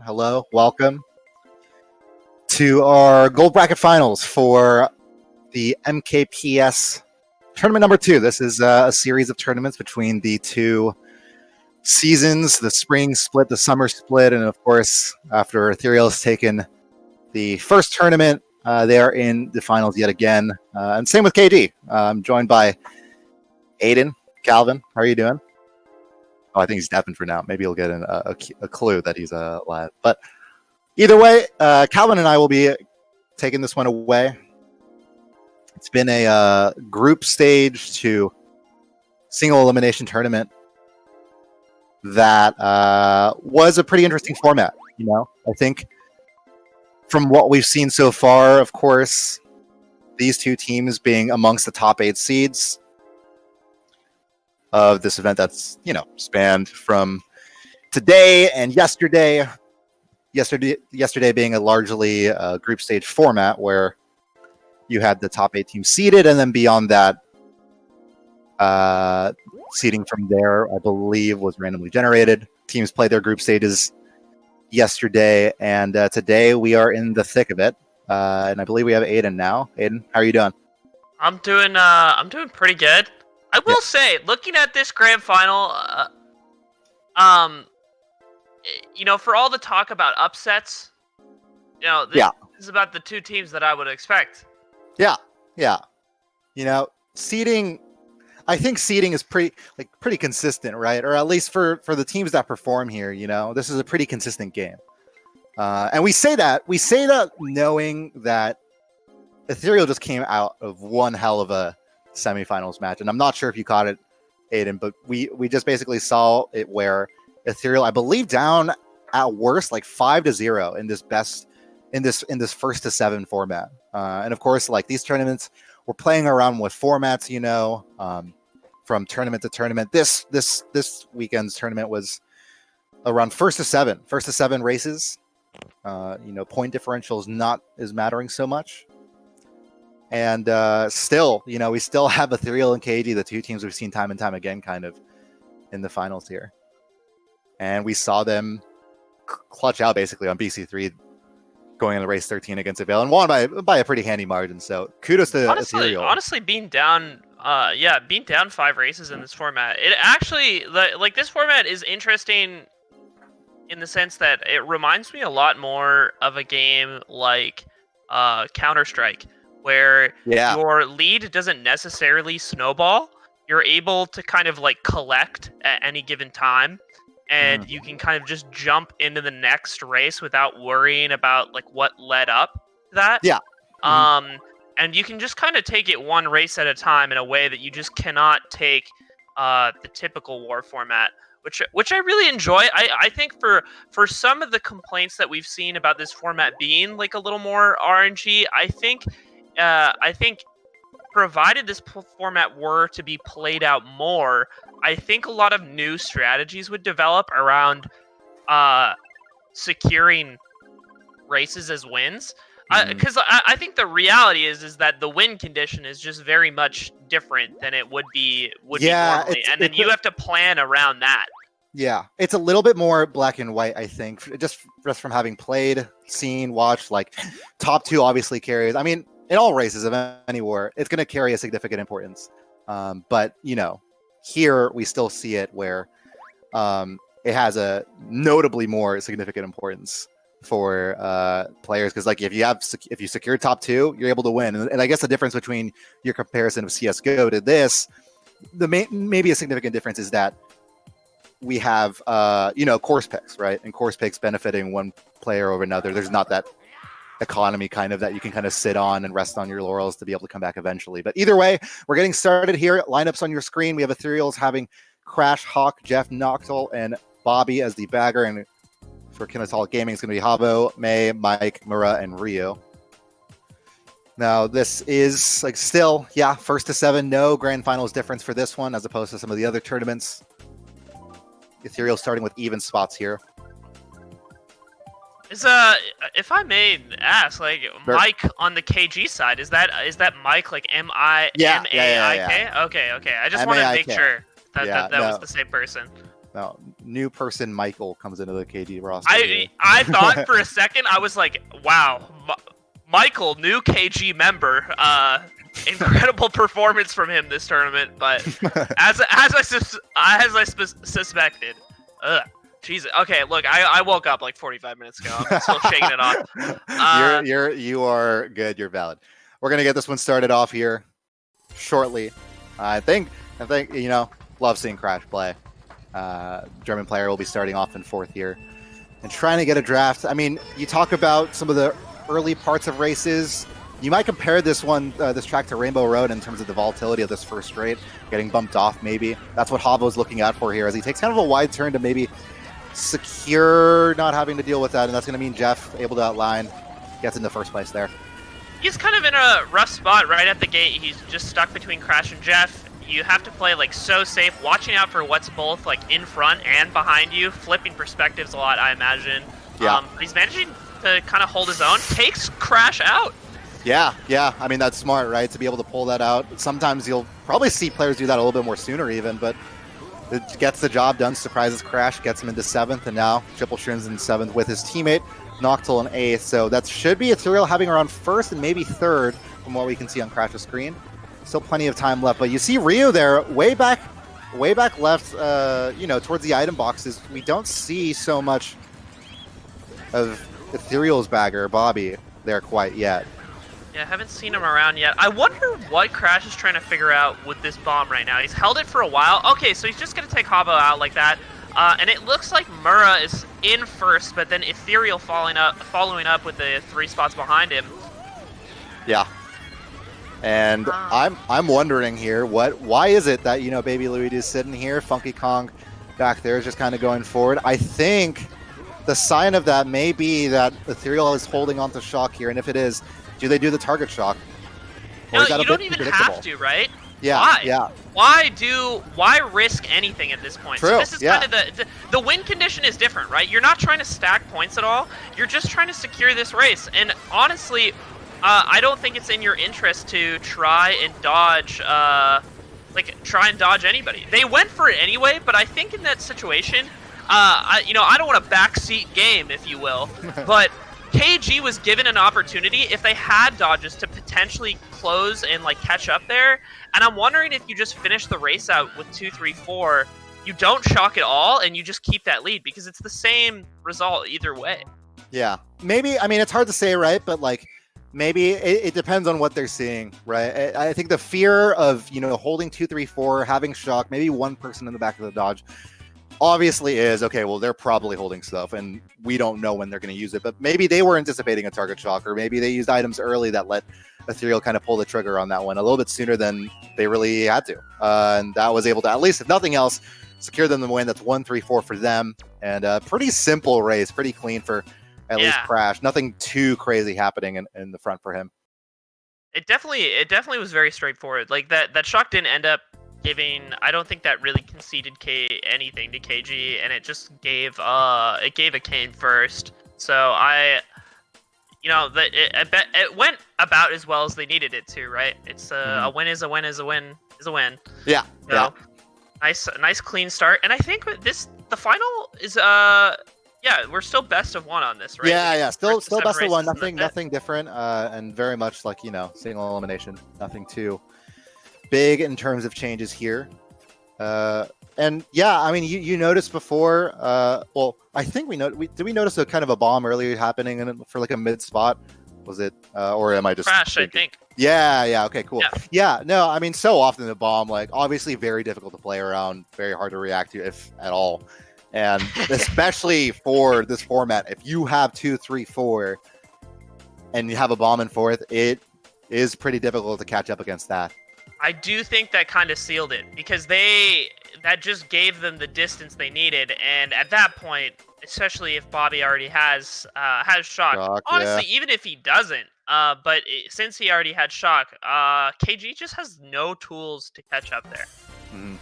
Hello. Welcome to our gold bracket finals for the MKPS tournament number 2. This is a series of tournaments between the two seasons, the spring split, the summer split, and of course, after Ethereal has taken the first tournament, they are in the finals yet again. And same with KD. I'm joined by Aiden. Calvin, how are you doing? Oh, I think he's deafened for now. Maybe he'll get a clue that he's live. But either way, Calvin and I will be taking this one away. It's been a group stage to single elimination tournament that was a pretty interesting format. You know, I think from what we've seen so far, of course, these two teams being amongst the top 8 seeds of this event that's, spanned from today and yesterday. Yesterday being a largely group stage format where you had the top 8 teams seeded, and then beyond that, seeding from there, I believe, was randomly generated. Teams played their group stages yesterday, and today we are in the thick of it. And I believe we have Aiden now. Aiden, how are you doing? I'm doing pretty good. I will say, looking at this grand final, for all the talk about upsets, this is about the two teams that I would expect. Yeah. Seeding, I think seeding is pretty consistent, right? Or at least for the teams that perform here, this is a pretty consistent game. And we say that knowing that Ethereal just came out of one hell of a semifinals match, and I'm not sure if you caught it, Aiden, but we just basically saw it where Ethereal, I believe, down at worst like 5-0 in this first to 7 format. And of course, like these tournaments, we're playing around with formats, from tournament to tournament. This weekend's tournament was around first to 7 races. Point differential is not as mattering so much. And still, we still have Ethereal and KD, the two teams we've seen time and time again kind of in the finals here. And we saw them clutch out basically on BC3 going into race 13 against Avail and won by a pretty handy margin. So kudos to Ethereal. Honestly, being down 5 races in this format, it actually, like this format is interesting in the sense that it reminds me a lot more of a game like Counter-Strike, where your lead doesn't necessarily snowball. You're able to kind of like collect at any given time, and you can kind of just jump into the next race without worrying about like what led up to that. Yeah. And you can just kind of take it one race at a time in a way that you just cannot take the typical war format, which I really enjoy. I think for some of the complaints that we've seen about this format being like a little more RNG, I think provided this format were to be played out more, I think a lot of new strategies would develop around securing races as wins. Because I think the reality is that the win condition is just very much different than it would be normally, and then you have to plan around that. Yeah, it's a little bit more black and white, I think, just from having played, seen, watched. Like top 2 obviously carries. I mean, in all races of any war, it's going to carry a significant importance. But here we still see it where it has a notably more significant importance for players, because like if you secure top 2, you're able to win. And I guess the difference between your comparison of CS:GO to this, maybe a significant difference is that we have course picks, right? And course picks benefiting one player over another. There's not that economy kind of that you can kind of sit on and rest on your laurels to be able to come back eventually. But either way, we're getting started here. Lineups on your screen. We have Ethereals having Crash, Hawk, Jeff, Noctil, and Bobby as the bagger, and for Kinetolic Gaming, it's going to be Havo, May, Mike, Mura, and Rio. Now, this is like still, first to 7, no grand finals difference for this one as opposed to some of the other tournaments. Ethereal starting with even spots here. If I may ask, like sure. Mike on the KG side, is that Mike like MIMAIK? Yeah. Okay. I just wanted to make sure that was the same person. No, new person Michael comes into the KG roster. I thought for a second, I was like, wow, Michael, new KG member. Incredible performance from him this tournament, but as I suspected. Jesus. Okay, look, I woke up like 45 minutes ago. I'm still shaking it off. You are good. You're valid. We're gonna get this one started off here shortly. I think love seeing Crash play. German player will be starting off in 4th here and trying to get a draft. I mean, you talk about some of the early parts of races. You might compare this track to Rainbow Road in terms of the volatility of this first straight, getting bumped off maybe. That's what Havo's looking out for here as he takes kind of a wide turn to maybe secure not having to deal with that, and that's going to mean Jeff able to outline, gets into first place there. He's kind of in a rough spot right at the gate. He's just stuck between Crash and Jeff. You have to play like so safe, watching out for what's both like in front and behind you, flipping perspectives a lot, I imagine. Yeah. He's managing to kind of hold his own, takes Crash out. Yeah. I mean, that's smart, right? To be able to pull that out. Sometimes you'll probably see players do that a little bit more sooner even, but it gets the job done, surprises Crash, gets him into 7th, and now Triple Shrim's in 7th with his teammate, Noctil in 8th. So that should be Ethereal having around 1st and maybe 3rd from what we can see on Crash's screen. Still plenty of time left, but you see Ryu there, way back left, towards the item boxes. We don't see so much of Ethereal's bagger, Bobby, there quite yet. Yeah, I haven't seen him around yet. I wonder what Crash is trying to figure out with this bomb right now. He's held it for a while. Okay, so he's just going to take Havo out like that. And it looks like Mura is in 1st, but then Ethereal following up with the 3 spots behind him. Yeah. And I'm wondering here, why is it that, Baby Luigi is sitting here, Funky Kong back there is just kind of going forward? I think the sign of that may be that Ethereal is holding on to Shock here, and if it is, do they do the target shock? Or is that you don't even have to, right? Yeah. Why? Yeah. Why risk anything at this point? True. So this is kind of the win condition is different, right? You're not trying to stack points at all. You're just trying to secure this race. And honestly, I don't think it's in your interest to try and dodge anybody. They went for it anyway, but I think in that situation, I don't want a backseat game, if you will, but KG was given an opportunity if they had dodges to potentially close and catch up there. And I'm wondering if you just finish the race out with 2, 3, 4, you don't shock at all and you just keep that lead because it's the same result either way. Yeah, maybe. I mean, it's hard to say, right? But maybe it depends on what they're seeing, right? I think the fear of holding 2, 3, 4, having shock, maybe one person in the back of the dodge. Obviously is, okay, well, they're probably holding stuff, and we don't know when they're going to use it, but maybe they were anticipating a target shock, or maybe they used items early that let Ethereal kind of pull the trigger on that one a little bit sooner than they really had to. And that was able to, at least if nothing else, secure them the win. That's 1, 3, 4 for them, and a pretty simple race, pretty clean for at least Crash. Nothing too crazy happening in the front for him. It definitely was very straightforward. That shock didn't end up giving, I don't think that really conceded anything to KG, and it just gave a Kane first. So it went about as well as they needed it to, right? It's a win is a win is a win is a win. Yeah. So, nice clean start, and I think the final is we're still best of 1 on this, right? Yeah, still best of 1. Nothing different, and very much single elimination. Nothing too big in terms of changes here. And yeah, I mean, you noticed before, I think did we notice a kind of a bomb earlier happening for a mid spot? Was it, or am I just Crash, thinking? I think. Yeah, okay, cool. Yeah, no, I mean, so often the bomb, obviously very difficult to play around, very hard to react to, if at all. And especially for this format, if you have 2, 3, 4, and you have a bomb in 4th, it is pretty difficult to catch up against that. I do think that kind of sealed it because that just gave them the distance they needed, and at that point, especially if Bobby already has shock, honestly, even if he doesn't, since he already had shock, KG just has no tools to catch up there. Mm-hmm.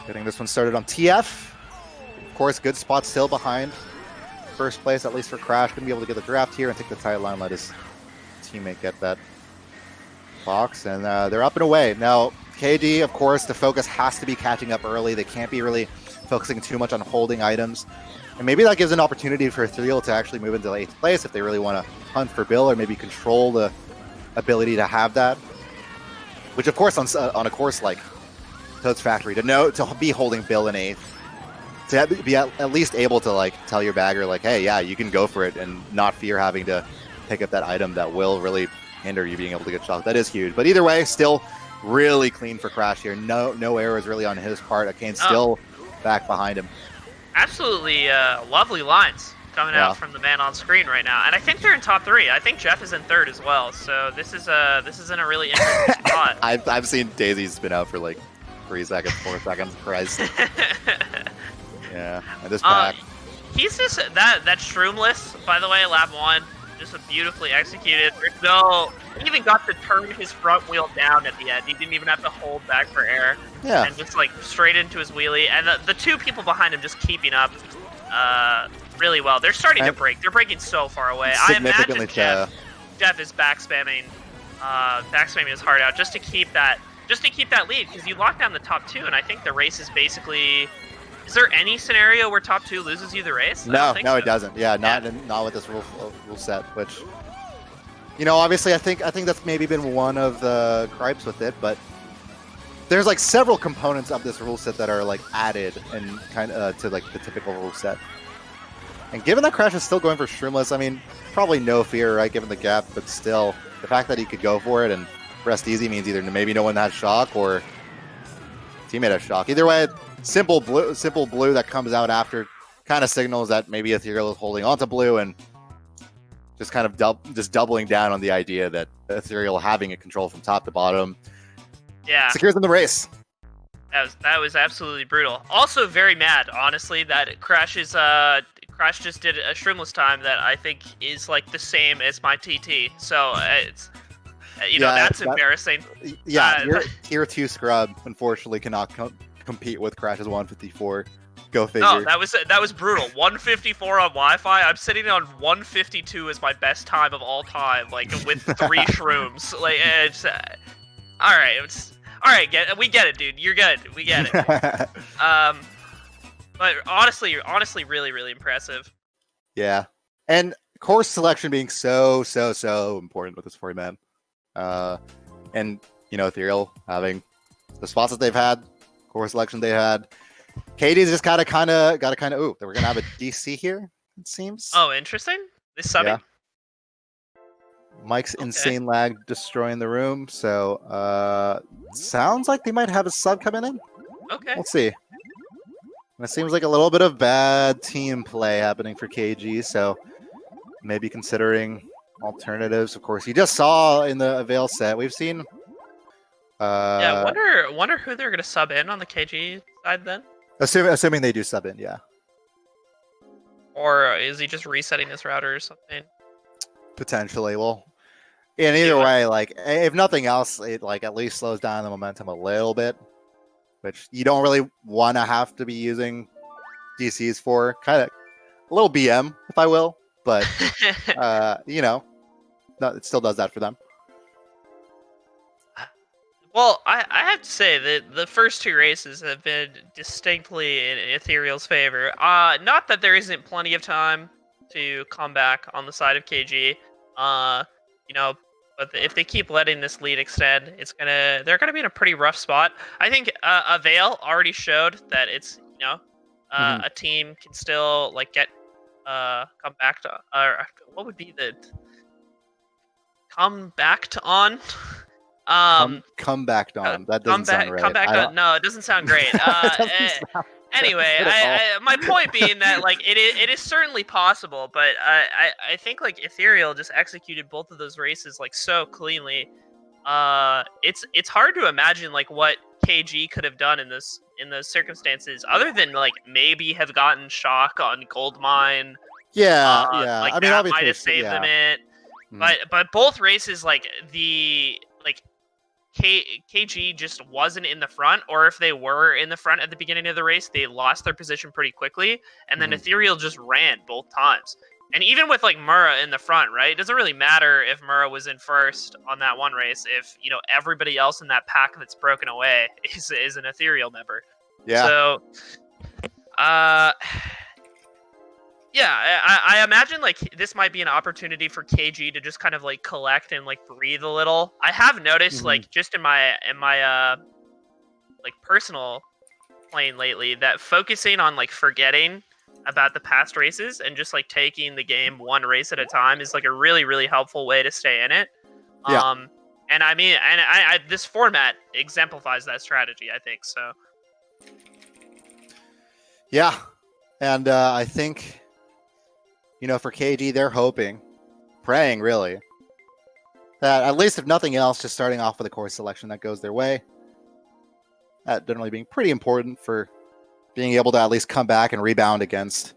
Getting this one started on TF. Of course, good spot still behind first place, at least for Crash. Going to be able to get the draft here and take the title line, let his teammate get that box, and they're up and away. Now, KD, of course, the focus has to be catching up early. They can't be really focusing too much on holding items. And maybe that gives an opportunity for Ethereal to actually move into 8th place if they really want to hunt for Bill or maybe control the ability to have that. Which, of course, on a course like Toad's Factory, to be holding Bill in 8th, to be at least able to like tell your bagger like, hey, yeah, you can go for it and not fear having to pick up that item that will really hinder you being able to get shocked. That is huge. But either way, still really clean for Crash here. No errors really on his part. Akane's still back behind him. Absolutely lovely lines coming out from the man on screen right now, and I think they're in top 3. I think Jeff is in 3rd as well. So this is in a really interesting spot. I've seen Daisy spin out for like 3 seconds, 4 seconds. Christ. Yeah, and this pack. He's just that Shroomless, by the way, lap 1, just beautifully executed. He even got to turn his front wheel down at the end. He didn't even have to hold back for air. Yeah. And just like straight into his wheelie. And the 2 people behind him just keeping up really well. They're starting to break. They're breaking so far away. I imagine Jeff is backspamming his heart out just to keep that lead, because you lock down the top 2, and I think the race is basically. Is there any scenario where top 2 loses you the race? No, it doesn't. Yeah, not with this rule set. Which, obviously, I think that's maybe been one of the gripes with it. But there's like several components of this rule set that are like added and kind of to like the typical rule set. And given that Crash is still going for Shroomless, I mean, probably no fear, right? Given the gap, but still, the fact that he could go for it and rest easy means either maybe no one has shock or teammate has shock. Either way. Simple blue that comes out after kind of signals that maybe Ethereal is holding onto blue and just kind of doubling down on the idea that Ethereal having a control from top to bottom secures in the race. That was absolutely brutal. Also very mad, honestly, that Crash just did a Shroomless time that I think is like the same as my TT. So it's that's embarrassing. Yeah, your tier 2 scrub unfortunately cannot compete with Crash's 154. Go figure. No, that was brutal. 154 on Wi-Fi. I'm sitting on 152 as my best time of all time, like with 3 shrooms. Like, it's all right. We get it, dude. You're good. We get it. But honestly, really, really impressive. Yeah, and course selection being so important with this format. And Ethereal having the spots that they've had. Course selection they had. Katie's just got to kind of. Ooh, we're gonna have a DC here. It seems. Oh, interesting. This subbing. Yeah. Mike's insane lag destroying the room. So, sounds like they might have a sub coming in. Okay. We'll see. And it seems like a little bit of bad team play happening for KG. So, maybe considering alternatives. Of course, you just saw in the Avail set. We've seen. Wonder who they're gonna sub in on the KG side then. Assuming they do sub in, yeah. Or is he just resetting his router or something? Potentially. Well, in either way, like if nothing else, it like at least slows down the momentum a little bit, which you don't really want to have to be using DCs for. Kind of a little BM, if I will, but it still does that for them. Well, I have to say that the first 2 races have been distinctly in Ethereal's favor. Not that there isn't plenty of time to come back on the side of KG. But if they keep letting this lead extend, they're gonna be in a pretty rough spot. I think Avail already showed that it's a team can still like get come back to what would be the come back to on. Come back on. That doesn't sound right. Come back on. No, it doesn't sound great. Anyway, my point being that like it is certainly possible, but I think like Ethereal just executed both of those races like so cleanly. It's hard to imagine like what KG could have done in those circumstances, other than like maybe have gotten shock on Goldmine. Yeah. Like I mean, that might have saved them it. But both races, like KG just wasn't in the front, or if they were in the front at the beginning of the race, they lost their position pretty quickly, and then Ethereal just ran both times. And even with like Mura in the front, right? It doesn't really matter if Mura was in first on that one race if, you know, everybody else in that pack that's broken away is an Ethereal member. Yeah. So, yeah, I imagine like this might be an opportunity for KG to just kind of like collect and like breathe a little. I have noticed like just in my like personal playing lately that focusing on like forgetting about the past races and just like taking the game one race at a time is like a really, really helpful way to stay in it. Yeah. And I mean, and I this format exemplifies that strategy, I think. So Yeah. And I think, you know, for KG, they're hoping, praying really, that at least if nothing else, just starting off with a course selection that goes their way. That generally being pretty important for being able to at least come back and rebound against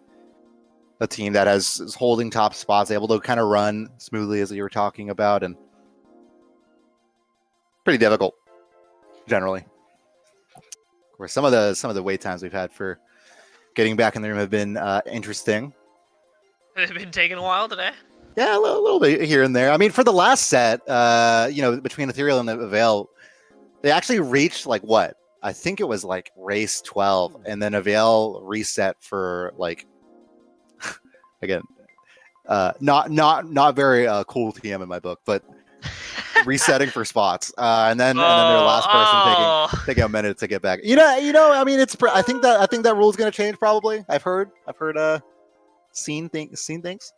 a team that is holding top spots, able to kind of run smoothly as you were talking about, and pretty difficult generally. Of course, some of the wait times we've had for getting back in the room have been interesting. it's been taking a while today. Yeah, a little bit here and there. I mean, for the last set, you know, between Ethereal and the Avail, they actually reached like what? I think it was like race 12, and then Avail reset for like again, not very cool TM in my book, but resetting for spots, and then their last person taking a minute to get back. You know. I mean, I think that rule is going to change probably. I've heard seen things.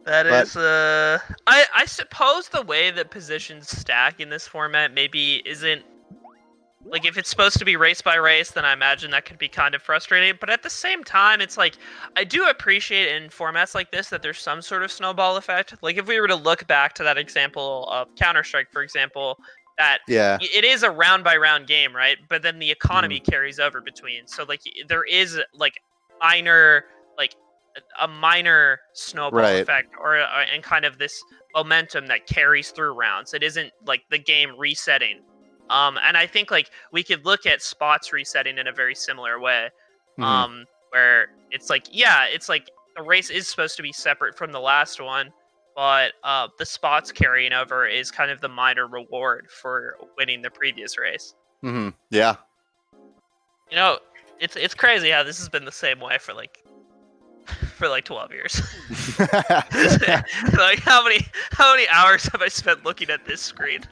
I suppose the way that positions stack in this format maybe isn't like if it's supposed to be race by race, then I imagine that could be kind of frustrating. But at the same time, it's like I do appreciate in formats like this that there's some sort of snowball effect. Like if we were to look back to that example of Counter-Strike, for example, that it is a round by round game, right? But then the economy carries over between. So like there is like a minor snowball effect and kind of this momentum that carries through rounds. It isn't like the game resetting. And I think like we could look at spots resetting in a very similar way, where it's like the race is supposed to be separate from the last one, but the spots carrying over is kind of the minor reward for winning the previous race. Yeah. You know, it's crazy how this has been the same way for like 12 years. Like how many hours have I spent looking at this screen?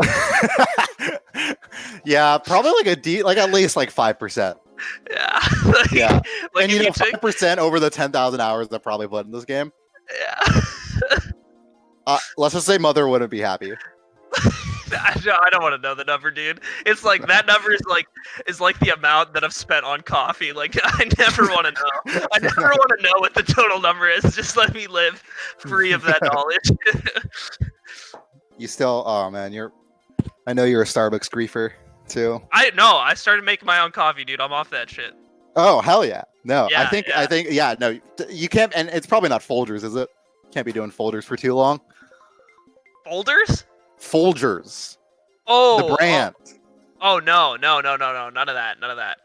Yeah, probably like at least like 5%. Yeah. Yeah. Like and you know, 5% over the 10,000 hours that probably put in this game. Yeah. Let's just say Mother wouldn't be happy. I don't want to know the number, dude. It's like that number is like the amount that I've spent on coffee. Like I never want to know. I never want to know what the total number is. Just let me live free of that knowledge. You still, oh man, I know you're a Starbucks griefer too. I started making my own coffee, dude. I'm off that shit. Oh hell yeah. No, yeah, I think no, you can't, and it's probably not Folgers, is it? Can't be doing Folgers for too long. Folders? Folgers. Oh, the brand. Oh no, none of that.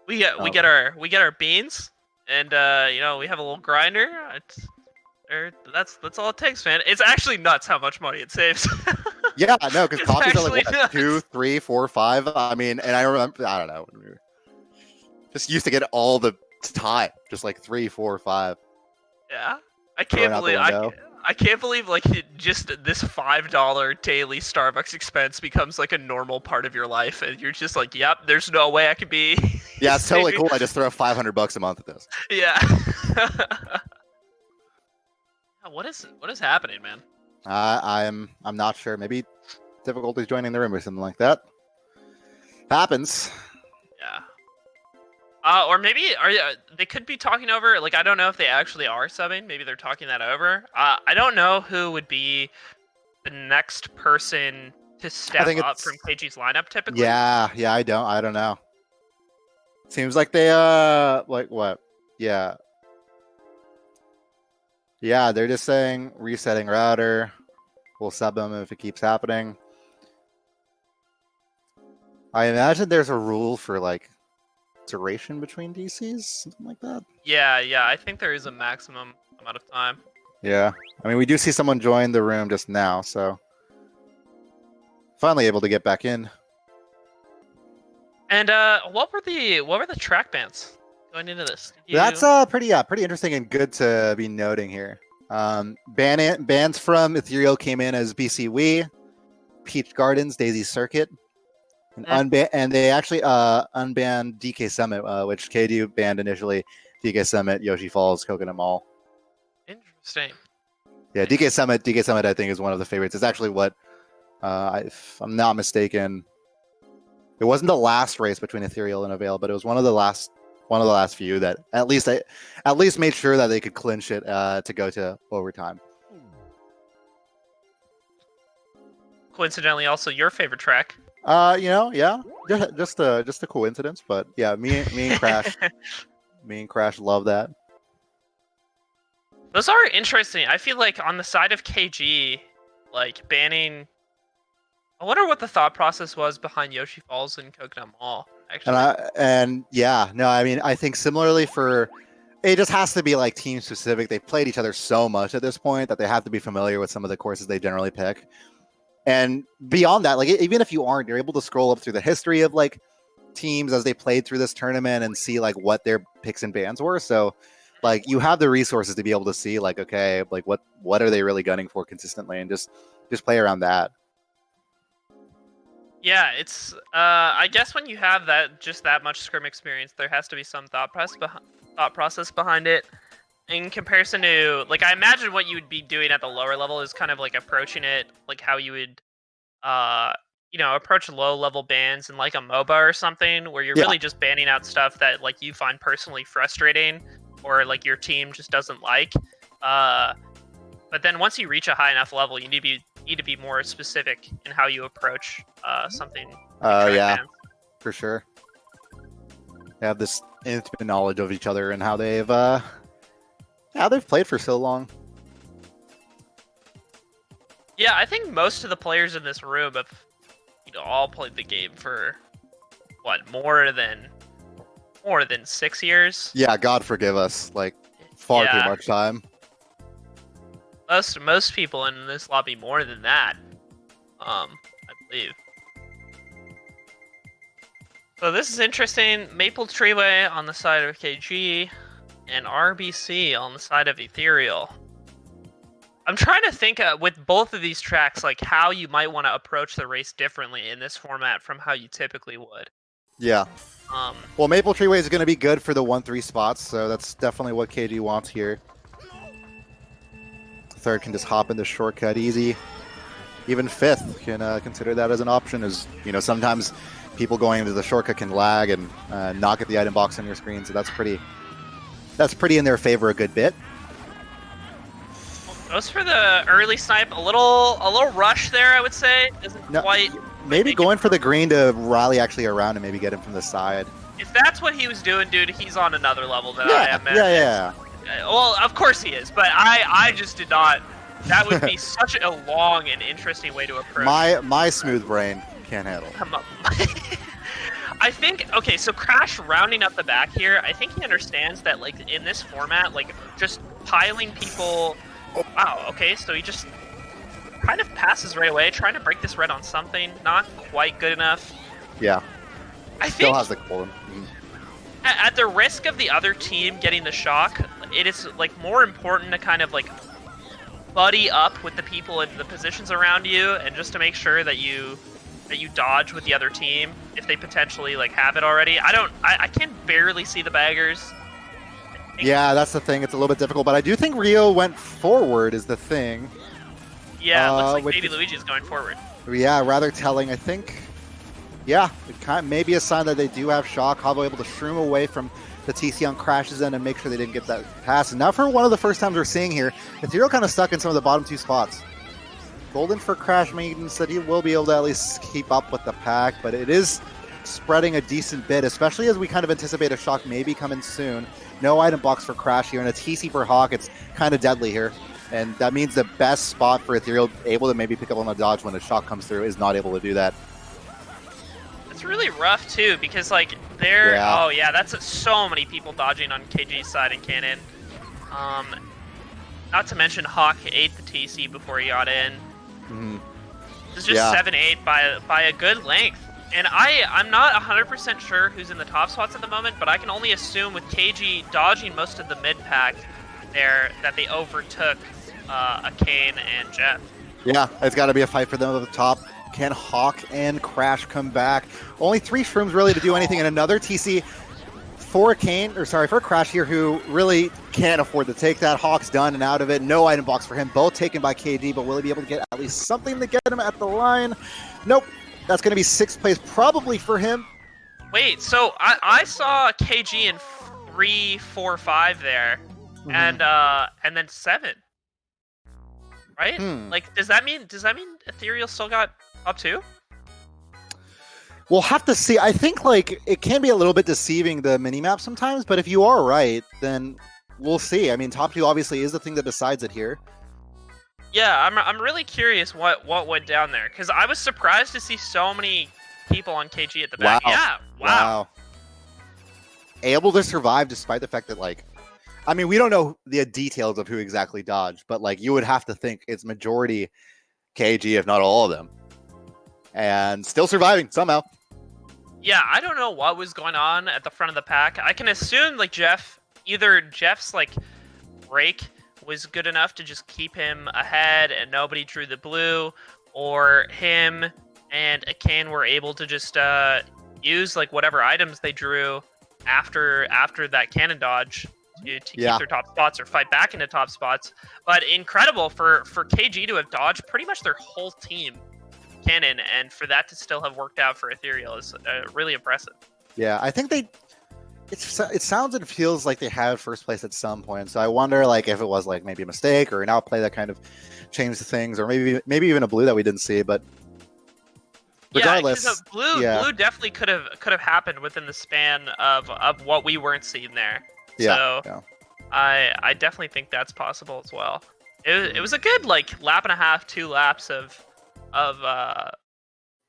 We get our beans, and you know, we have a little grinder. That's all it takes, man. It's actually nuts how much money it saves. Yeah, no, because coffees are like nuts. 2, 3, 4, 5. I mean, and I remember, I don't know, just used to get it all the time, just like 3, 4, 5. Yeah, I can't believe like just this $5 daily Starbucks expense becomes like a normal part of your life, and you're just like, yep, there's no way I could be. Yeah, it's totally cool. I just throw $500 a month at this. Yeah. What is happening, man? I'm not sure. Maybe difficulties joining the room or something like that. Happens. Yeah. Or maybe they could be talking over. Like I don't know if they actually are subbing. Maybe they're talking that over. I don't know who would be the next person to step up from KG's lineup typically. Yeah. I don't know. Seems like they like what? Yeah. Yeah, they're just saying resetting router. We'll sub them if it keeps happening. I imagine there's a rule for like duration between DCs, something like that. Yeah, I think there is a maximum amount of time. Yeah. I mean, we do see someone join the room just now, so finally able to get back in. And what were the track bans going into this? That's pretty interesting and good to be noting here. Bans from Ethereal came in as BC Wii, Peach Gardens, Daisy Circuit, and and they actually unbanned DK Summit, which KD banned initially. DK Summit, Yoshi Falls, Coconut Mall. Interesting. Yeah, DK Summit, I think is one of the favorites. It's actually what, if I'm not mistaken, it wasn't the last race between Ethereal and Avail, but it was one of the last few that at least made sure that they could clinch it to go to overtime. Coincidentally, also your favorite track. Yeah, just a coincidence, but yeah, me and Crash, love that. Those are interesting. I feel like on the side of KG, like banning. I wonder what the thought process was behind Yoshi Falls and Coconut Mall. Actually, I mean, I think similarly for. It just has to be like team specific. They've played each other so much at this point that they have to be familiar with some of the courses they generally pick. And beyond that, like even if you aren't, you're able to scroll up through the history of like teams as they played through this tournament and see like what their picks and bans were. So like you have the resources to be able to see like, okay, like what are they really gunning for consistently, and just play around that. Yeah, it's I guess when you have that much scrim experience, there has to be some thought process behind it. In comparison to, like, I imagine what you would be doing at the lower level is kind of like approaching it like how you would, approach low-level bans in like a MOBA or something, where you're really just banning out stuff that like you find personally frustrating or like your team just doesn't like. But then once you reach a high enough level, you need to be more specific in how you approach something. Yeah, bans. For sure. They have this intimate knowledge of each other and how they've played for so long. Yeah, I think most of the players in this room have, all played the game for more than 6 years. Yeah, God forgive us, like far too much time. Most people in this lobby more than that, I believe. So this is interesting. Maple Treeway on the side of KG. And RBC on the side of Ethereal. I'm trying to think with both of these tracks, like how you might want to approach the race differently in this format from how you typically would. Yeah. Well, Maple Treeway is going to be good for the 1-3 spots, so that's definitely what KG wants here. Third can just hop into shortcut easy. Even fifth can consider that as an option, as sometimes people going into the shortcut can lag and not get the item box on your screen, so that's pretty in their favor a good bit. Goes for the early snipe, a little rush there, I would say. Maybe going for the green to rally actually around and maybe get him from the side. If that's what he was doing, dude, he's on another level than I am. Yeah. Well, of course he is, but I just did not. That would be such a long and interesting way to approach. My smooth brain can't handle. Come up. I think, okay, so Crash rounding up the back here, I think he understands that, like, in this format, like, just piling people... Oh, wow, okay, so he just kind of passes right away, trying to break this red on something. Not quite good enough. Yeah. I think... Still has the golden. At the risk of the other team getting the shock, it is, like, more important to kind of, like, buddy up with the people in the positions around you, and just to make sure that you dodge with the other team if they potentially like have it already. I can barely see the baggers. Yeah, that's the thing. It's a little bit difficult, but I do think Rio went forward is the thing. Yeah, it looks like Baby Luigi's going forward. Yeah, rather telling. I think, yeah, it kind of maybe a sign that they do have shock. Hobo able to shroom away from the TC on Crash's end and make sure they didn't get that pass. And now for one of the first times we're seeing here, Ethereal kind of stuck in some of the bottom two spots. Golden for Crash means that he will be able to at least keep up with the pack, but it is spreading a decent bit, especially as we kind of anticipate a shock maybe coming soon. No item box for Crash here, and a TC for Hawk. It's kind of deadly here, and that means the best spot for Ethereal, able to maybe pick up on a dodge when a shock comes through, is not able to do that. It's really rough too, because like they're oh yeah, that's so many people dodging on KG's side and Cannon. Not to mention Hawk ate the TC before he got in. Mhm. It's just 7-8 by a good length. And I'm not 100% sure who's in the top spots at the moment, but I can only assume with KG dodging most of the mid pack there that they overtook Kane and Jeff. Yeah, it's got to be a fight for them at the top. Can Hawk and Crash come back? Only 3 shrooms really to do anything, and another TC for for Crash here, who really can't afford to take that. Hawk's done and out of it. No item box for him. Both taken by KG, but will he be able to get at least something to get him at the line? Nope. That's going to be 6th place probably for him. Wait, so I saw KG in 3, 4, 5 there, and then 7. Right? Like, does that mean Ethereal still got up 2? We'll have to see. I think like it can be a little bit deceiving, the minimap sometimes, but if you are right, then we'll see. I mean, top 2 obviously is the thing that decides it here. Yeah, I'm really curious what went down there, because I was surprised to see so many people on KG at the back. Wow. Yeah, wow. Able to survive despite the fact that, like, I mean, we don't know the details of who exactly dodged, but like you would have to think it's majority KG, if not all of them, and still surviving somehow. Yeah, I don't know what was going on at the front of the pack. I can assume like Jeff's like break was good enough to just keep him ahead and nobody drew the blue, or him and Kane were able to just use like whatever items they drew after that cannon dodge to keep their top spots or fight back into top spots. But incredible for KG to have dodged pretty much their whole team cannon, and for that to still have worked out for Ethereal is really impressive. Yeah, I think it sounds and feels like they had 1st place at some point. So I wonder like if it was like maybe a mistake or an outplay that kind of changed things, or maybe even a blue that we didn't see. But regardless, yeah, blue definitely could have happened within the span of what we weren't seeing there. Yeah, so I definitely think that's possible as well. It was a good like lap and a half, 2 laps of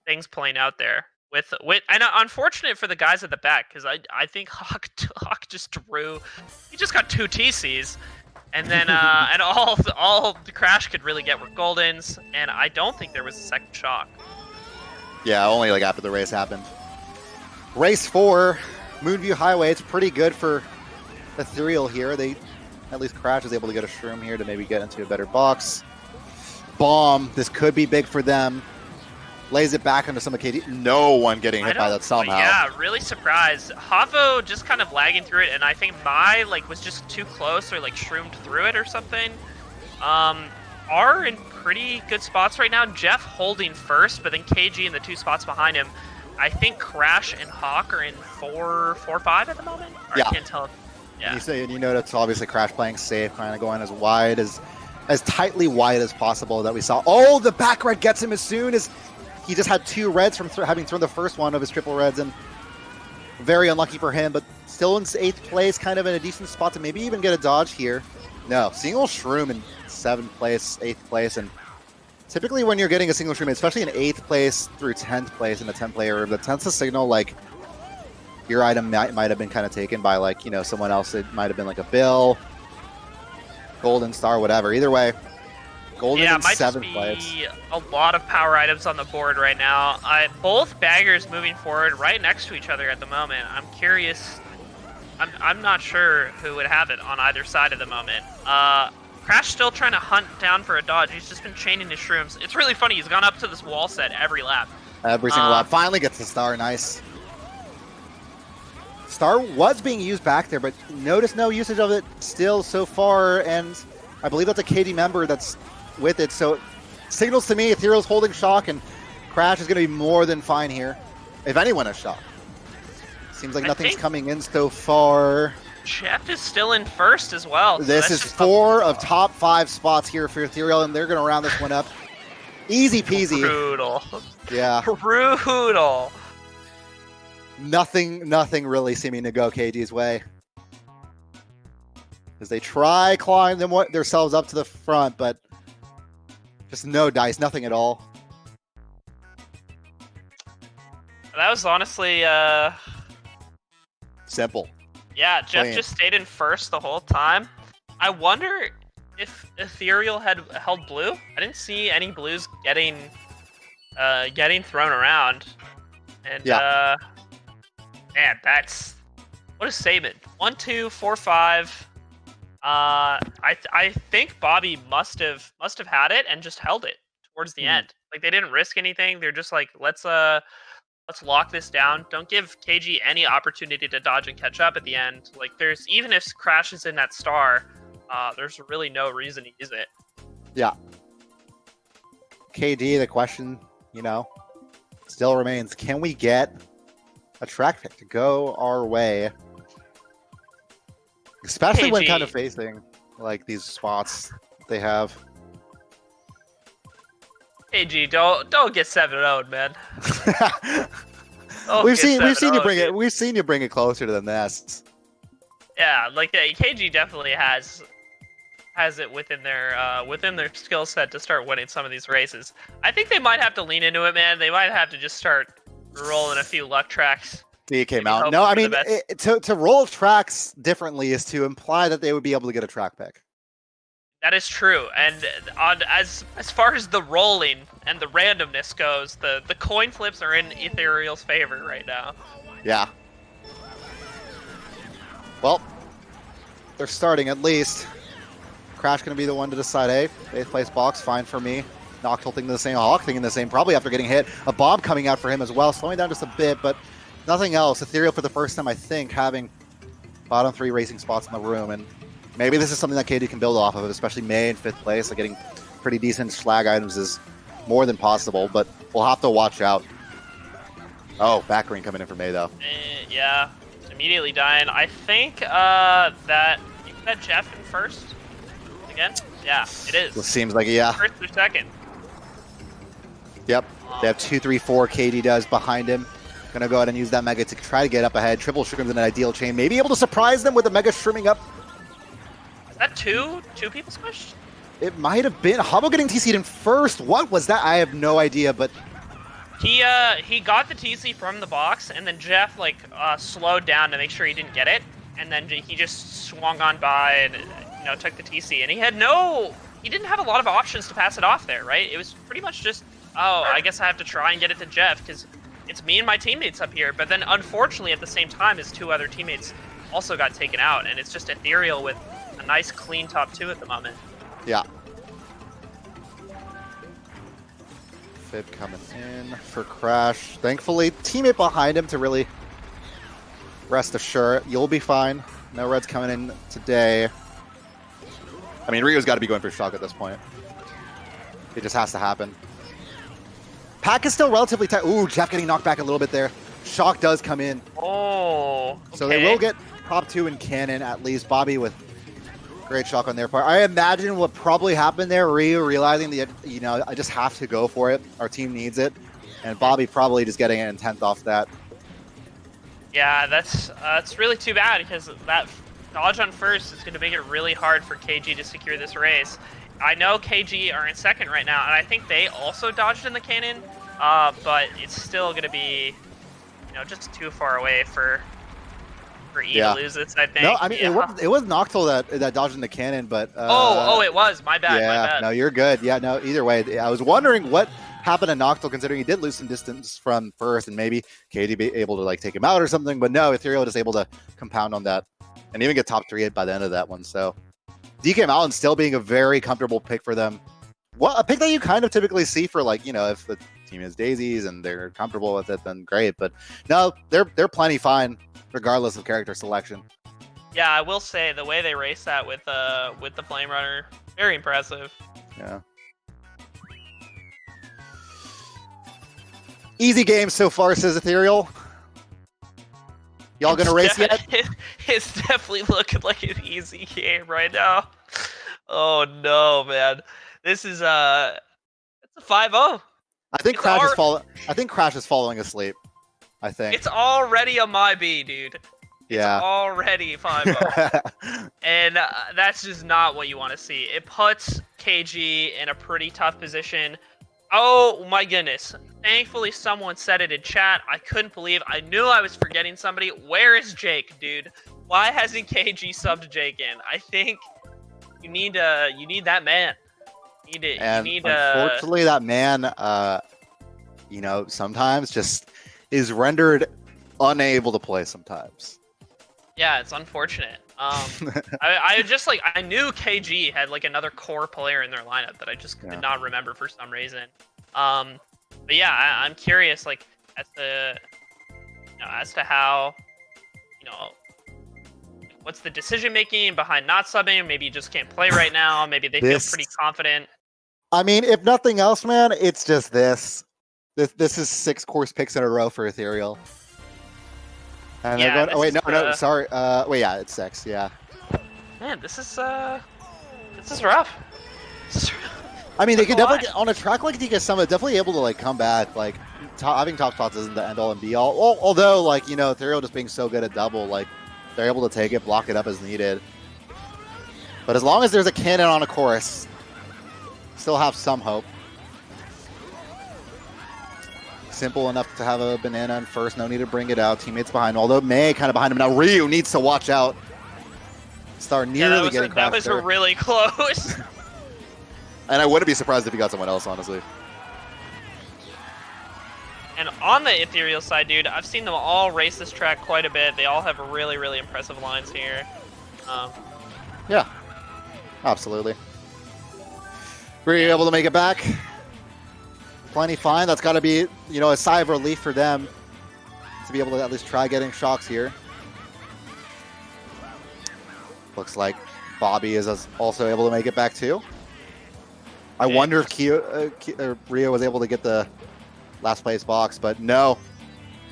things playing out there with and unfortunate for the guys at the back, because I think Hawk just got 2 TCs, and then and all the Crash could really get were Goldens, and I don't think there was a second shock. Yeah, only like after the race happened. Race 4, Moonview Highway. It's pretty good for Ethereal here. At least Crash is able to get a shroom here to maybe get into a better box. Bomb. This could be big for them. Lays it back into some of KD. No one getting hit by that somehow. Yeah, really surprised. Havo just kind of lagging through it, and I think Mai like was just too close or like shroomed through it or something. Are in pretty good spots right now. Jeff holding first, but then KG in the 2 spots behind him. I think Crash and Hawk are in 4, 5 at the moment. Or yeah. I can't tell. Yeah. You know that's obviously Crash playing safe, kind of going as wide as tightly wide as possible that we saw. Oh, the back red gets him as soon as he just had 2 reds from having thrown the first one of his triple reds, and very unlucky for him, but still in 8th place, kind of in a decent spot to maybe even get a dodge here. No, single shroom in 7th place, 8th place, and typically when you're getting a single shroom, especially in 8th place through 10th place in a 10-player room, that tends to signal like your item might have been kind of taken by like, someone else. It might have been like a Bill, Golden Star, whatever. Either way, Golden in 7th place. Be a lot of power items on the board right now. Both baggers moving forward right next to each other at the moment. I'm curious. I'm not sure who would have it on either side at the moment. Crash still trying to hunt down for a dodge. He's just been chaining his shrooms. It's really funny. He's gone up to this wall set every lap. Every single lap. Finally gets the star. Nice. Star was being used back there, but notice no usage of it still so far, and I believe that's a KD member that's with it, so it signals to me Ethereal's holding shock, and Crash is going to be more than fine here, if anyone has shock. Seems like nothing's coming in so far. Jeff is still in first as well. So this is 4 of top 5 spots here for Ethereal, and they're going to round this one up. Easy peasy. Brutal. Yeah. Brutal. Nothing really seeming to go KG's way. As they try clawing themselves up to the front, but just no dice, nothing at all. That was honestly simple. Yeah, Jeff just stayed in first the whole time. I wonder if Ethereal had held blue, I didn't see any blues getting thrown around. And man, that's what a statement. 1, 2, 4, 5. I think Bobby must have had it and just held it towards the end. Like they didn't risk anything. They're just like, let's lock this down. Don't give KG any opportunity to dodge and catch up at the end. Like there's, even if Crash is in that star, there's really no reason to use it. Yeah. KD, the question, still remains, can we get a track pick to go our way? Especially when kind of facing like these spots they have. KG, don't get 7-0'd, man. We've seen you bring it closer to the nests. Yeah, like KG definitely has it within their skill set to start winning some of these races. I think they might have to lean into it, man. They might have to just start rolling a few luck tracks. He came out. No, I mean, to roll tracks differently is to imply that they would be able to get a track pick. That is true, and as far as the rolling and the randomness goes, the coin flips are in Ethereal's favor right now. Yeah. Well, they're starting at least. Crash going to be the one to decide, hey, 8th place box, fine for me. Noctil thinking the same, Hawk thinking the same, probably after getting hit. A bomb coming out for him as well, slowing down just a bit, but nothing else. Ethereal for the first time, I think, having bottom 3 racing spots in the room, and maybe this is something that KD can build off of, especially May in 5th place. Like getting pretty decent flag items is more than possible, but we'll have to watch out. Oh, back green coming in for May, though. Yeah, immediately dying. I think that Jeff in first again. Yeah, it is. It seems like yeah. First or second. Yep. They have 2, 3, 4. KD does behind him. Gonna go ahead and use that Mega to try to get up ahead. Triple Shrooms in an ideal chain. Maybe able to surprise them with a Mega Shrooming up. Is that two people squished? It might have been. Hubble getting TC'd in first. What was that? I have no idea, but he got the TC from the box, and then Jeff slowed down to make sure he didn't get it, and then he just swung on by and took the TC, and he didn't have a lot of options to pass it off there, right? It was pretty much just, oh, I guess I have to try and get it to Jeff because it's me and my teammates up here. But then unfortunately at the same time his 2 other teammates also got taken out, and it's just Ethereal with a nice clean top 2 at the moment. Yeah. Fib coming in for Crash. Thankfully, teammate behind him to really rest assured. You'll be fine. No reds coming in today. I mean, Rio's got to be going for shock at this point. It just has to happen. Pack is still relatively tight. Ooh, Jeff getting knocked back a little bit there. Shock does come in. Oh, okay. So they will get top 2 in cannon, at least. Bobby with great shock on their part. I imagine what probably happened there, Rio realizing that, I just have to go for it. Our team needs it. And Bobby probably just getting an 10th off that. Yeah, that's really too bad because that dodge on first is going to make it really hard for KG to secure this race. I know KG are in second right now, and I think they also dodged in the cannon, but it's still going to be, just too far away for E to lose this, I think. No, I mean, it was Noctil that dodged in the cannon, but... it was. My bad, yeah, my bad. No, you're good. Yeah, no, either way. I was wondering what happened to Noctil, considering he did lose some distance from first, and maybe KD be able to, take him out or something, but no, Ethereal is able to compound on that, and even get top 3 by the end of that one, so... DK Mountain still being a very comfortable pick for them. Well, a pick that you kind of typically see for if the team is daisies and they're comfortable with it, then great. But no, they're plenty fine regardless of character selection. Yeah, I will say the way they race that with the Flame Runner, very impressive. Yeah. Easy game so far, says Ethereal. Y'all gonna race yet? It's definitely looking like an easy game right now. Oh no, man! This is it's a 5-0. I think Crash is following asleep. I think it's already a my B, dude. Yeah. It's already 5-0, and that's just not what you want to see. It puts KG in a pretty tough position. Oh my goodness. Thankfully someone said it in chat. I couldn't believe. I knew I was forgetting somebody. Where is Jake, dude? Why hasn't KG subbed Jake in? I think You need that man. And unfortunately, that man, sometimes just is rendered unable to play sometimes. Yeah, it's unfortunate. I knew KG had like another core player in their lineup that I just could not remember for some reason. But yeah, I'm curious like as to how, what's the decision making behind not subbing? Maybe you just can't play right now. Maybe they feel pretty confident. I mean, if nothing else, man, it's just this. This is 6 course picks in a row for Ethereal. And they're going, oh wait, no, sorry. Wait, yeah, it's 6, yeah. Man, this is rough. I mean, they could definitely get on a track like DK Summit, definitely able to like come back. Like having top spots isn't the end all and be all. Although, like Ethereal just being so good at double, like they're able to take it, block it up as needed. But as long as there's a cannon on a course, still have some hope. Simple enough to have a banana in first. No need to bring it out. Teammates behind. Although May kind of behind him now. Ryu needs to watch out. Star nearly getting crashed. That was really close. And I wouldn't be surprised if he got someone else, honestly. And on the Ethereal side, dude, I've seen them all race this track quite a bit. They all have really, really impressive lines here. Yeah, absolutely. Were you able to make it back? Plenty fine. That's got to be, a sigh of relief for them to be able to at least try getting shocks here. Looks like Bobby is also able to make it back too. I wonder if Rio was able to get the last place box, but no.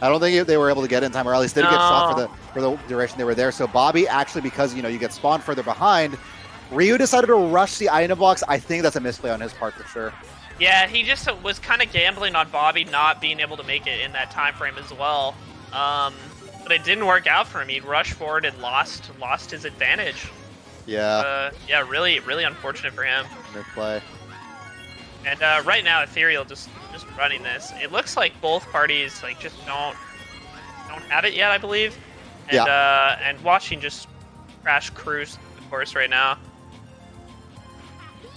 I don't think they were able to get in time, or at least didn't get shot for the duration they were there. So Bobby actually, because you get spawned further behind, Ryu decided to rush the item box. I think that's a misplay on his part for sure. Yeah, he just was kind of gambling on Bobby not being able to make it in that time frame as well. But it didn't work out for him. He rushed forward and lost his advantage. Yeah. Yeah, really, really unfortunate for him. Misplay. And right now, Ethereal just running this. It looks like both parties just don't have it yet, I believe. And and watching just crash cruise the course right now.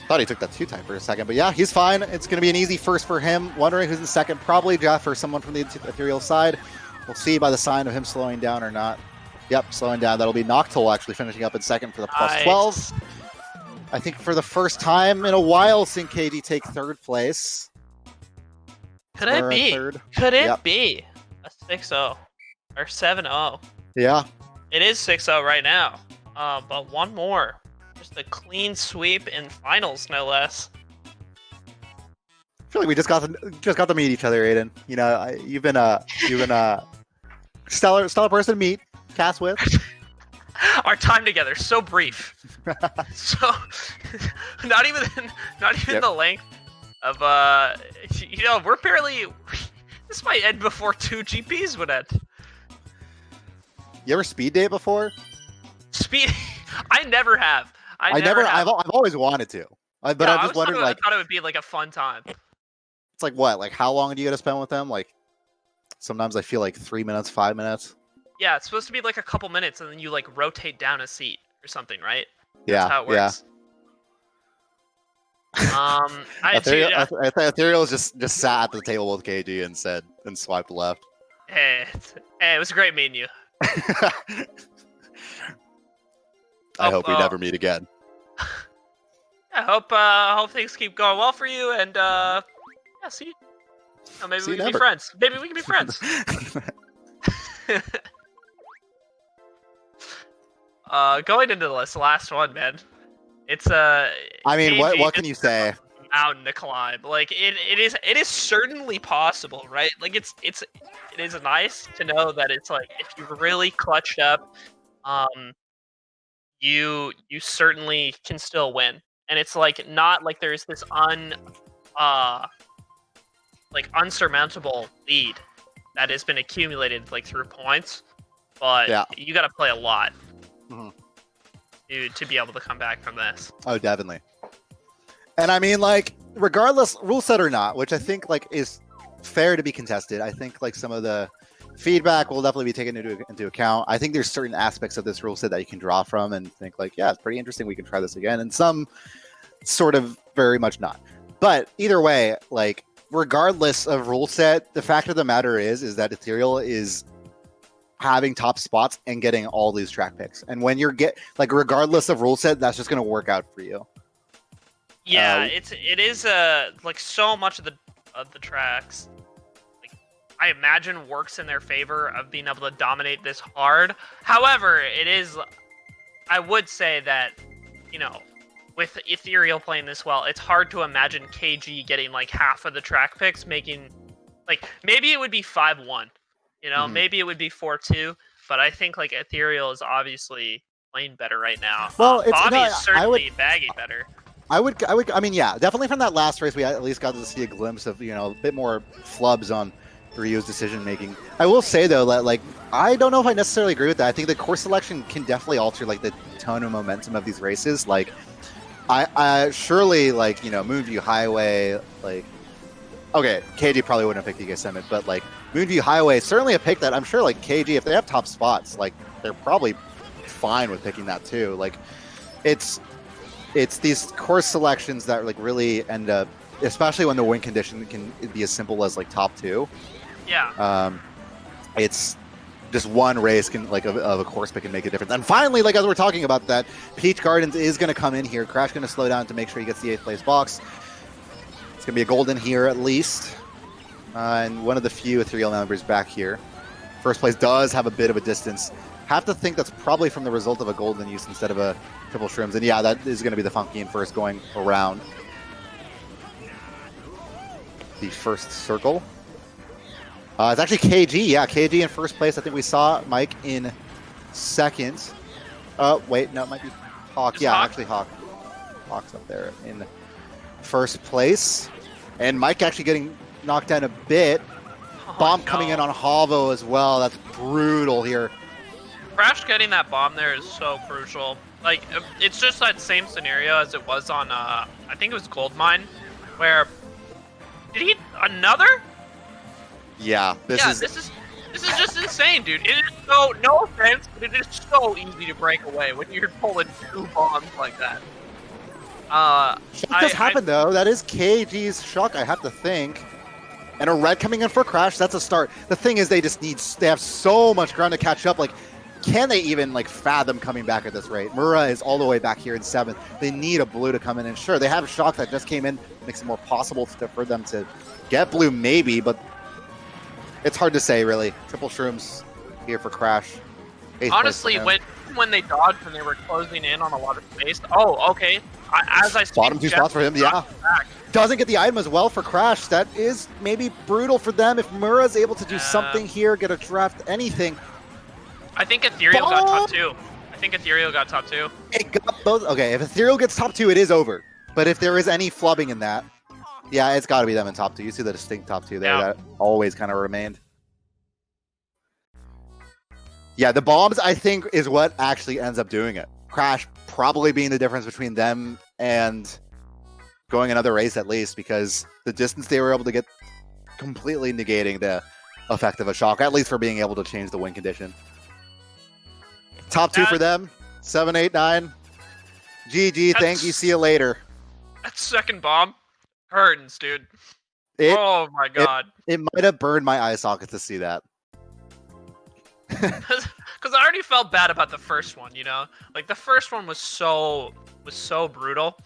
Thought he took that 2-time for a second, but yeah, he's fine. It's going to be an easy first for him. Wondering who's in second. Probably Jeff or someone from the Ethereal side. We'll see by the sign of him slowing down or not. Yep, slowing down. That'll be Noctol actually finishing up in second for the plus 12. I think for the first time in a while, seeing KG take third place. Could it be? Could it be a 6-0 or 7-0? Yeah. It is 6-0 right now. But one more. Just a clean sweep in finals, no less. I feel like we just got to meet each other, Aiden. You've been a stellar person to meet, cast with. Our time together so brief. So not even the length of we're barely. This might end before 2 GPs would end. You ever speed date before? I never have. I've always wanted to. But I just wondered, I thought it would be like a fun time. It's like what? Like how long do you get to spend with them? Like sometimes I feel like 3 minutes, 5 minutes. Yeah, it's supposed to be like a couple minutes, and then you rotate down a seat or something, right? That's how it works. Yeah. Ethereal just sat at the table with KG and swiped left. Hey, it was great meeting you. I hope we never meet again. I hope things keep going well for you, and see you. Maybe we can be friends. Maybe we can be friends. Going into this last one, man. It's I mean, what can you say? Mountain to climb. Like it is certainly possible, right? Like it is nice to know that it's like if you really clutched up, you certainly can still win. And it's like not like there's this unsurmountable lead that has been accumulated through points, but you got to play a lot to be able to come back from this. Oh, definitely. And I mean, regardless, rule set or not, which I think is fair to be contested. I think some of the feedback will definitely be taken into account. I think there's certain aspects of this rule set that you can draw from and think like, yeah, it's pretty interesting. We can try this again. And some sort of very much not. But either way, like regardless of rule set, the fact of the matter is that Ethereal is having top spots and getting all these track picks. And when you're regardless of rule set, that's just going to work out for you. Yeah, it is like so much of the tracks, like I imagine works in their favor of being able to dominate this hard. However, I would say that, with Ethereal playing this well, it's hard to imagine KG getting like half of the track picks, making like maybe it would be 5-1, maybe it would be 4-2, but I think like Ethereal is obviously playing better right now. Well, Bobby is certainly bagging better. I mean, yeah, definitely from that last race, we at least got to see a glimpse of, a bit more flubs on Ryu's decision making. I will say though that like I don't know if I necessarily agree with that. I think the course selection can definitely alter like the tone and momentum of these races. Like I surely like, Moonview Highway, like okay, KG probably wouldn't have picked DK Summit, but like Moonview Highway, certainly a pick that I'm sure like KG, if they have top spots, like they're probably fine with picking that too. Like it's these course selections that like really end up, especially when the win condition can be as simple as like top 2. Yeah. It's just one race can like of a course pick can make a difference. And finally, like as we're talking about that, Peach Gardens is going to come in here. Crash going to slow down to make sure he gets the 8th place box. It's going to be a golden here at least. And one of the few Ethereal members back here. First place does have a bit of a distance. Have to think that's probably from the result of a golden use instead of a triple shrooms. And yeah, that is going to be the Funky in first going around the first circle. It's actually KG. Yeah, KG in first place. I think we saw Mike in second. Wait, no, it might be Hawk. Yeah, Hawk? actually Hawk. Hawk's up there in first place. And Mike actually getting knocked down a bit. Bomb coming in on Havo as well. That's brutal here. Crash getting that bomb there is so crucial. Like, it's just that same scenario as it was on, I think it was Goldmine, where... Did he... Another? Yeah, this is just insane, dude. It is so... No offense, but it is so easy to break away when you're pulling 2 bombs like that. Shock does happen, though. That is KG's shock, I have to think. And a red coming in for Crash, that's a start. The thing is, they have so much ground to catch up. Like, can they even like fathom coming back at this rate? Mura is all the way back here in 7th. They need a blue to come in, and sure, they have a shock that just came in, makes it more possible for them to get blue, maybe, but it's hard to say, really. Triple shrooms here for Crash. Honestly, when they dodged and they were closing in on a lot of space. Oh, okay. As I bottom 2 spots for him, yeah. Doesn't get the item as well for Crash. That is maybe brutal for them. If Mura's able to do something here, get a draft, anything. I think Ethereal got top 2. It got both. Okay, if Ethereal gets top 2, it is over. But if there is any flubbing in that, yeah, it's got to be them in top 2. You see the distinct top 2 there that always kind of remained. Yeah, the bombs, I think, is what actually ends up doing it. Crash probably being the difference between them and going another race at least, because the distance they were able to get completely negating the effect of a shock, at least for being able to change the win condition. Top 2 for them. 7, 8, 9. GG, thank you, see you later. That second bomb hurts, dude. Oh my god. It might have burned my eye socket to see that. Because I already felt bad about the first one, like the first one was so brutal.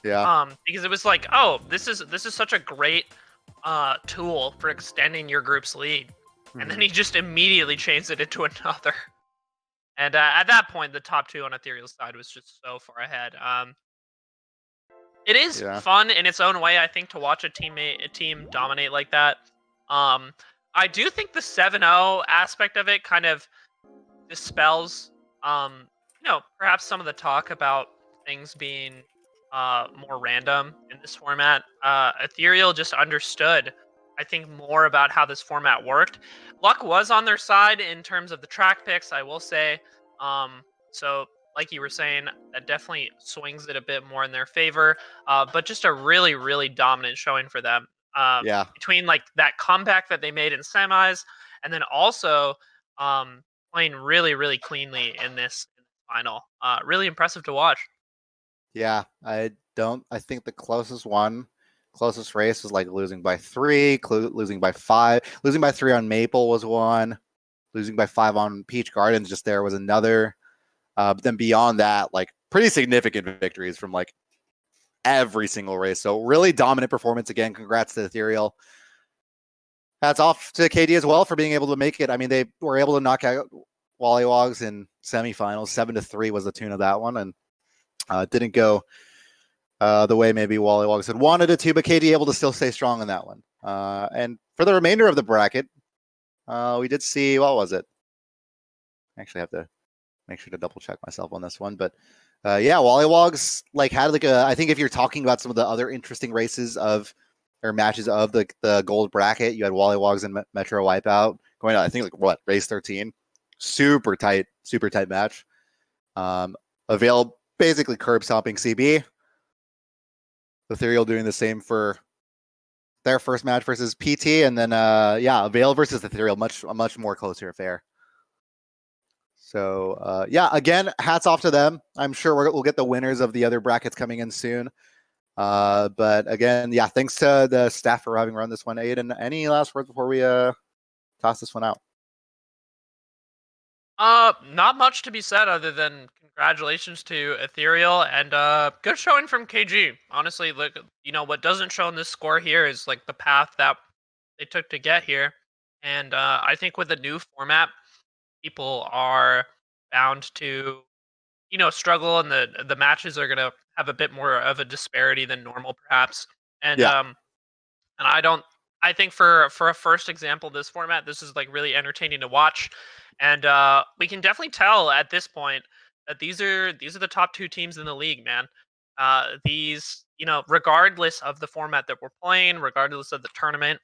Yeah. Because it was like, oh, this is such a great tool for extending your group's lead, and then he just immediately changed it into another. And at that point, the top 2 on Ethereal's side was just so far ahead. It is fun in its own way, I think, to watch a team dominate like that. I do think the 7-0 aspect of it kind of dispels, perhaps some of the talk about things being more random in this format. Ethereal just understood, I think, more about how this format worked. Luck was on their side in terms of the track picks, I will say. So, like you were saying, that definitely swings it a bit more in their favor. But just a really, really dominant showing for them. Between like that comeback that they made in semis, and then also playing really, really cleanly in this final. Really impressive to watch. Yeah, I think the closest race was like losing by 3, losing by 5, losing by 3 on Maple was one, losing by 5 on Peach Gardens just there was another. But then beyond that, like pretty significant victories from like every single race. So really dominant performance again. Congrats to Ethereal. Hats off to KD as well for being able to make it. I mean, they were able to knock out Wollywogs in semifinals. 7-3 was the tune of that one, and didn't go the way maybe Wollywogs had wanted it to, but KD able to still stay strong in that one. And for the remainder of the bracket, we did see, what was it? I actually have to make sure to double check myself on this one, but yeah, Wollywogs like had like I think if you're talking about some of the other interesting races or matches of the gold bracket, you had Wollywogs and Metro Wipeout going on, I think like race 13, super tight match. Avail basically curb stomping CB. Ethereal doing the same for their first match versus PT, and then yeah, Avail versus Ethereal, a much more closer affair. So yeah, again, hats off to them. I'm sure we'll get the winners of the other brackets coming in soon. But again, yeah, thanks to the staff for having run this one. Aiden, any last words before we toss this one out? Not much to be said other than congratulations to Ethereal and good showing from KG. Honestly, look, what doesn't show in this score here is like the path that they took to get here, and I think with the new format, people are bound to struggle, and the matches are gonna have a bit more of a disparity than normal, perhaps. And Yeah. and I think for a first example of this format, this is like really entertaining to watch, and we can definitely tell at this point that these are the top 2 teams in the league, man. These, regardless of the format that we're playing, regardless of the tournament,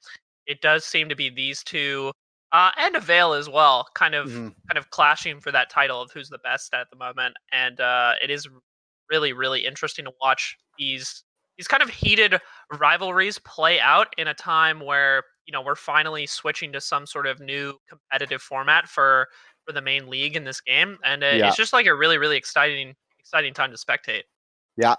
it does seem to be these two, and Avail as well, kind of clashing for that title of who's the best at the moment, and it is really, really interesting to watch these kind of heated rivalries play out in a time where we're finally switching to some sort of new competitive format for the main league in this game, and Yeah. it's just like a really, really exciting time to spectate. Yeah.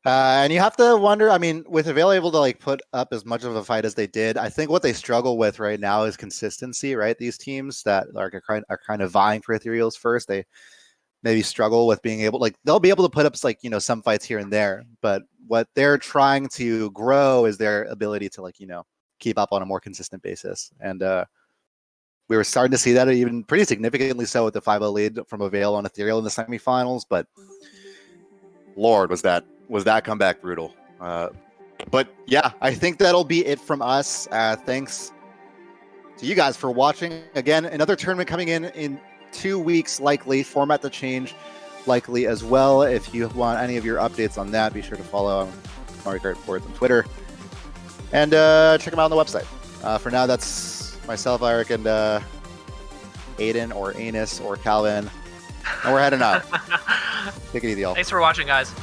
And you have to wonder, I mean, with Avail able to like put up as much of a fight as they did, I think what they struggle with right now is consistency, right? These teams that are kind of vying for Ethereal's first, they maybe struggle with being able, like, they'll be able to put up like, some fights here and there, but what they're trying to grow is their ability to like, keep up on a more consistent basis. And we were starting to see that even pretty significantly so with the 5-0 lead from Avail on Ethereal in the semifinals, but Lord, was that comeback brutal. But yeah, I think that'll be it from us. Thanks to you guys for watching. Again, another tournament coming in 2 weeks, likely. Format to change, likely as well. If you want any of your updates on that, be sure to follow Mario Kart Sports on Twitter. And check them out on the website. For now, that's myself, Eirik, and Aiden, or Anus, or Calvin. And we're heading out. Take it easy, y'all. Thanks for watching, guys.